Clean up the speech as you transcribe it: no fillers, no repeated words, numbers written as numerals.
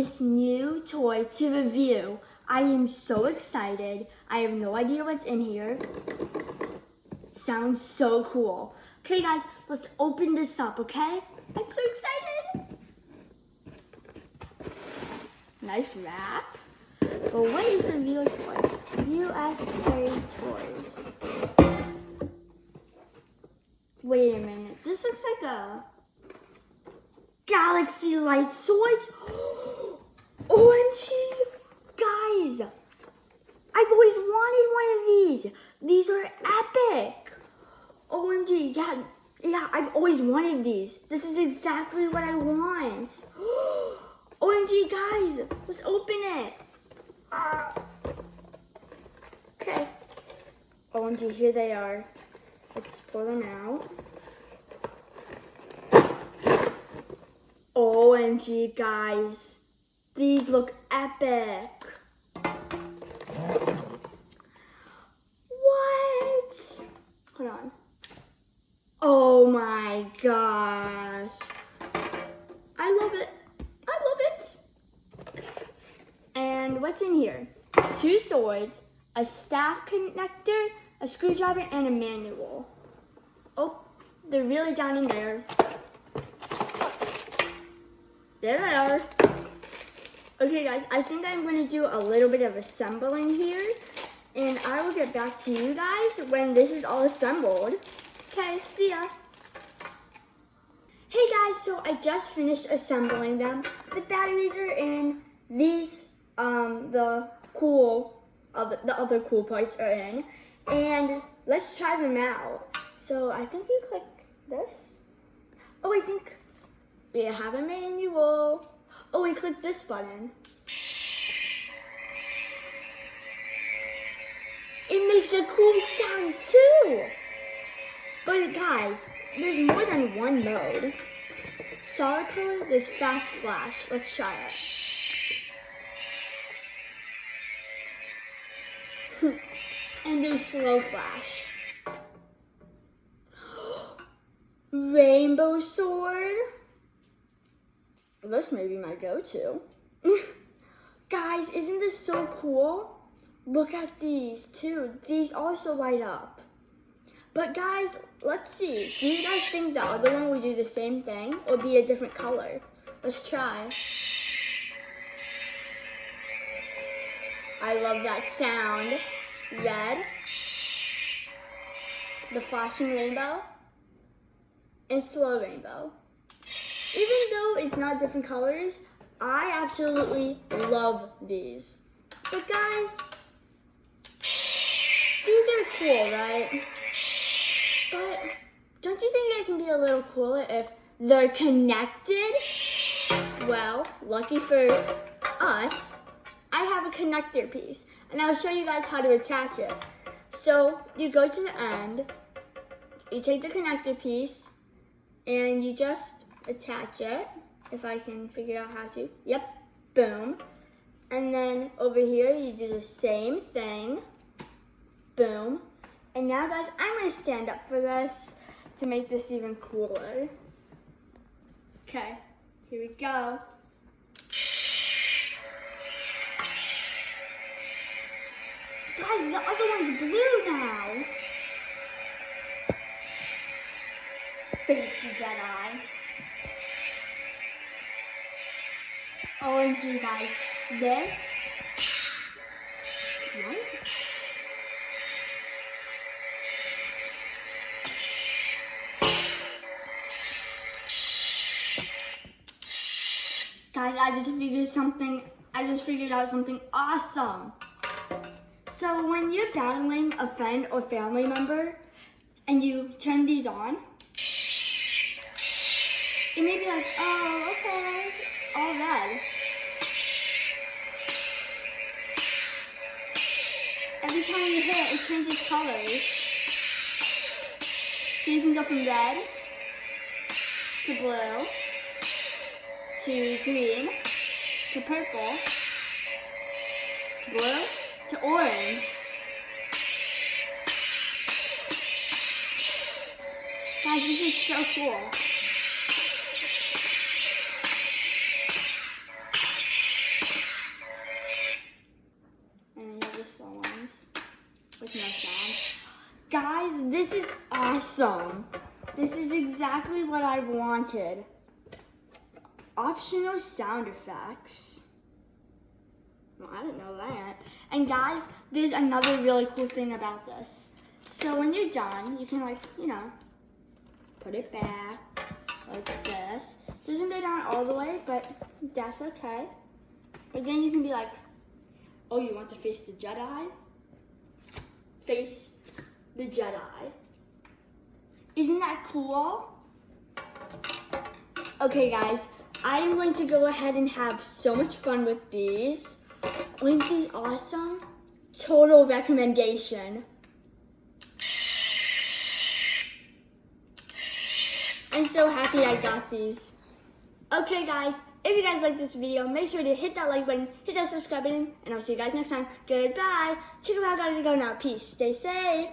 this new toy to review. I am so excited. I have no idea what's in here. Sounds so cool. Okay guys, let's open this up, okay? I'm so excited. Nice wrap. But what is the real toy? USA Toys. Wait a minute. This looks like a Galaxy Light Swords. OMG! Guys! I've always wanted one of these. These are epic. OMG, yeah, I've always wanted these. This is exactly what I want. OMG, guys, let's open it. Okay. OMG, here they are. Let's pull them out. OMG, guys. These look epic. What? Hold on. Oh my gosh. I love it. I love it. And what's in here? 2 swords, a staff connector, a screwdriver, and a manual. Oh, they're really down in there. There they are. Okay guys, I think I'm going to do a little bit of assembling here. And I will get back to you guys when this is all assembled. Okay, see ya. Hey guys, so I just finished assembling them. The batteries are in. These, the other cool parts are in. And let's try them out. So I think you click this. Oh, I think we have a manual. Oh, we click this button. It makes a cool sound too. But guys, there's more than one mode. Solid color, there's fast flash. Let's try it. And there's slow flash. Rainbow sword. This may be my go-to. Guys, isn't this so cool? Look at these too. These also light up. But guys, let's see. Do you guys think the other one will do the same thing or be a different color? Let's try. I love that sound. Red, the flashing rainbow, and slow rainbow. Even though it's not different colors, I absolutely love these. But guys, these are cool, right? But don't you think they can be a little cooler if they're connected? Well, lucky for us, I have a connector piece, and I'll show you guys how to attach it. So you go to the end, you take the connector piece, and you just attach it, if I can figure out how to. Yep, boom. And then over here, you do the same thing. Boom. And now guys, I'm gonna stand up for this to make this even cooler. Okay, here we go. Guys, the other one's blue now. Face the Jedi. OMG guys, this, what? Guys, I just figured out something awesome. So when you're battling a friend or family member and you turn these on, it may be like, oh, okay, all red. Every time you hit it, it changes colors. So you can go from red to blue to green to purple to blue to orange. Guys, this is so cool. This is awesome. This is exactly what I wanted. Optional sound effects. Well, I didn't know that. And guys, there's another really cool thing about this. So when you're done, you can like, you know, put it back like this. Doesn't go down all the way, but that's okay. But then you can be like, oh, you want to face the Jedi? Face the Jedi. Isn't that cool? Okay guys, I am going to go ahead and have so much fun with these. Aren't these awesome? Total recommendation. I'm so happy I got these. Okay guys, if you guys like this video, make sure to hit that like button, hit that subscribe button, and I'll see you guys next time. Goodbye. Chikapao gotta go now. Peace. Stay safe.